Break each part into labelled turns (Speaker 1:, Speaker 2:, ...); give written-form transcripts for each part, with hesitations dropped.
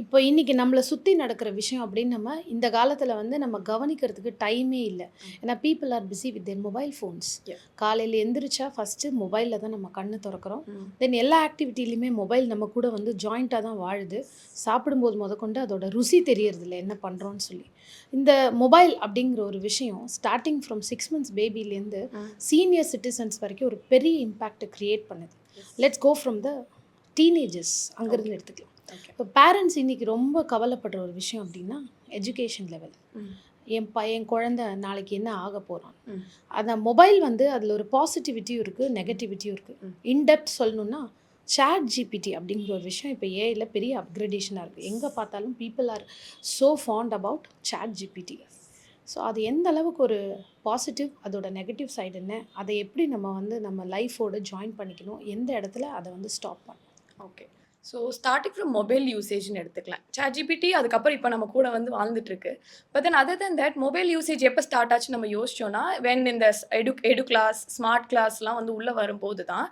Speaker 1: இப்போ இன்னைக்கு நம்மள சுத்தி நடக்கிற விஷயம் அப்படின்னு நம்ம இந்த காலத்துல வந்து நம்ம கவனிக்கிறதுக்கு டைமே இல்ல. ஏன்னா people are busy with their mobile phones.
Speaker 2: Yeah.
Speaker 1: காலையில எந்திரிச்சா ஃபர்ஸ்ட்டு மொபைல்ல தான் நம்ம கண்ணு தொறக்கிறோம்.
Speaker 2: ம்.
Speaker 1: தென் எல்லா ஆக்டிவிட்டிலையுமே மொபைல் நம்ம கூட வந்து ஜாயிண்ட்டா தான் வாழுது. சாப்பிடும்போது முதற்கொண்டு அதோட ருசி தெரியறதில்ல என்ன பண்றோம்னு சொல்லி. இந்த மொபைல் அப்படிங்கிற ஒரு விஷயம் ஸ்டார்ட்டிங் ஃப்ரம் 6 மந்த்ஸ் பேபிலேருந்து சீனியர் சிட்டிசன்ஸ் வரைக்கும் ஒரு பெரிய இம்பேக்ட் கிரியேட் பண்ணுது. Let's go from the teenagers அங்கேருந்து எடுத்துக்கலாம்.
Speaker 2: Okay.
Speaker 1: இப்போ பேரண்ட்ஸ் இன்னைக்கு ரொம்ப கவலைப்படுற ஒரு விஷயம் அப்படின்னா எஜுகேஷன் லெவல்.
Speaker 2: ம்.
Speaker 1: என் குழந்தை நாளைக்கு என்ன ஆக போகிறான்.
Speaker 2: ம்.
Speaker 1: அந்த மொபைல் வந்து அதில் ஒரு பாசிட்டிவிட்டியும் இருக்குது, நெகட்டிவிட்டியும் இருக்குது. இன்டெப்த் சொல்லணும்னா சாட் ஜிபிடி அப்படிங்கிற ஒரு விஷயம் இப்போ ஏஐல பெரிய அப்கிரேடேஷனாக இருக்குது. எங்கே பார்த்தாலும் people are so fond about ChatGPT. So அது எந்த அளவுக்கு ஒரு பாசிட்டிவ், அதோட நெகட்டிவ் சைடு என்ன, அதை எப்படி நம்ம வந்து நம்ம லைஃபோட ஜாயின் பண்ணிக்கணும், எந்த இடத்துல அதை வந்து ஸ்டாப் பண்ணணும்.
Speaker 2: Okay. So starting from mobile யூசேஜ்னு எடுத்துக்கலாம். ChatGPT அதுக்கப்புறம் இப்போ நம்ம கூட வந்து வாழ்ந்துட்டு இருக்கு. But then other then that mobile usage எப்போ ஸ்டார்ட் ஆச்சு நம்ம யோசிச்சோன்னா, வென் இந்த எடு கிளாஸ், ஸ்மார்ட் கிளாஸ்லாம் வந்து உள்ளே வரும்போது தான்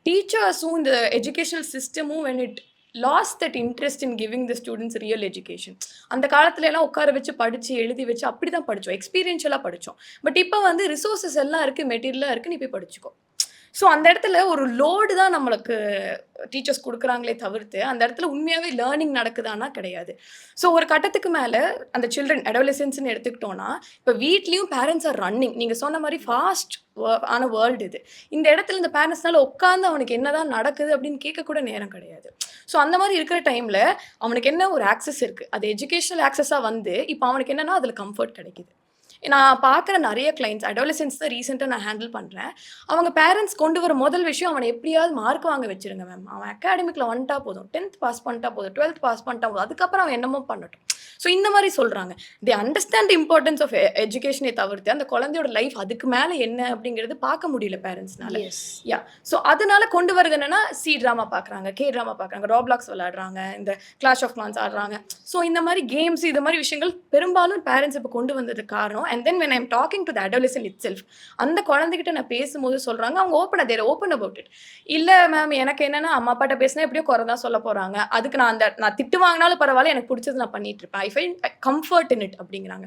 Speaker 2: டீச்சர்ஸும் இந்த எஜுகேஷனல் சிஸ்டமும் when it lost that interest in giving the students real education. அந்த காலத்துல எல்லாம் உட்கார வச்சு படித்து எழுதி வச்சு அப்படி தான் படித்தோம், எக்ஸ்பீரியன்ஷியலாக படித்தோம். பட் இப்போ வந்து ரிசோர்ஸஸ் எல்லாம் இருக்குது, மெட்டீரியலாக இருக்குது, நீ போய் படிச்சுக்கோ. ஸோ அந்த இடத்துல ஒரு லோடு தான் நம்மளுக்கு டீச்சர்ஸ் கொடுக்குறாங்களே தவிர்த்து அந்த இடத்துல உண்மையாகவே லேர்னிங் நடக்குதானா கிடையாது. ஸோ ஒரு கட்டத்துக்கு மேலே அந்த சில்ட்ரன் அடோலசன்ஸ்னு எடுத்துக்கிட்டோன்னா, இப்போ வீட்லேயும் பேரண்ட்ஸ் ஆர் ரன்னிங். நீங்கள் சொன்ன மாதிரி ஃபாஸ்ட் ஆன வேர்ல்டு இது. இந்த இடத்துல இந்த பேரண்ட்ஸ்னால உட்காந்து அவனுக்கு என்னதான் நடக்குது அப்படின்னு கேட்கக்கூட நேரம் கிடையாது. ஸோ அந்த மாதிரி இருக்கிற டைமில் அவனுக்கு என்ன ஒரு ஆக்சஸ் இருக்குது, அது எஜுகேஷனல் ஆக்சஸாக வந்து இப்போ அவனுக்கு என்னென்னா அதில் கம்ஃபர்ட் கிடைக்குது. நான் பார்க்குற நிறைய கிளைண்ட்ஸ் அடோலசன்ஸ் தான் ரீசெண்டாக நான் ஹேண்டில் பண்ணுறேன். அவங்க பேரண்ட்ஸ் கொண்டு வர முதல் விஷயம், அவனை எப்படியாவது மார்க் வாங்க வச்சிருங்க மேம், அவன் அகாடமிக்கில் வந்துட்டா போதும், 10th பாஸ் பண்ணிட்டா போதும், 12th பாஸ் பண்ணிட்டா போதும், அதுக்கப்புறம் அவன் என்னமோ பண்ணட்டும். ஸோ இந்த மாதிரி சொல்கிறாங்க. தி அண்டர்ஸ்டாண்ட் இம்பார்ட்டன்ஸ் ஆஃப் எஜுகேஷனை தவிர்த்து அந்த குழந்தையோட லைஃப் அதுக்கு மேலே என்ன அப்படிங்கிறது பார்க்க முடியல பேரண்ட்ஸ்னால. யா. ஸோ அதனால கொண்டு வரது என்னன்னா, சி ட்ராமா பார்க்குறாங்க, கே ட்ராமா பார்க்குறாங்க, ராப்ளாக்ஸ் விளையாடுறாங்க, இந்த கிளாஷ் ஆஃப் கிளான்ஸ் ஆடுறாங்க. ஸோ இந்த மாதிரி கேம்ஸ், இது மாதிரி விஷயங்கள் பெரும்பாலும் பேரண்ட்ஸ் இப்போ கொண்டு வந்ததுக்கு காரணம். And then when I'm talking to the adolescent it self, அந்த குழந்தைகிட்ட நான் பேசும்போது சொல்கிறாங்க, அவங்க ஓப்பன் அபவுட் இட். இல்லை மேம், எனக்கு என்னென்னா அம்மா அப்பாட்ட பேசினா எப்படியோ குறை தான் சொல்ல போகிறாங்க, அதுக்கு நான் திட்டு வாங்கினாலும் பரவாயில்ல, எனக்கு பிடிச்சது நான் பண்ணிட்டு இருப்பேன், I find comfort in it அப்படிங்கிறாங்க.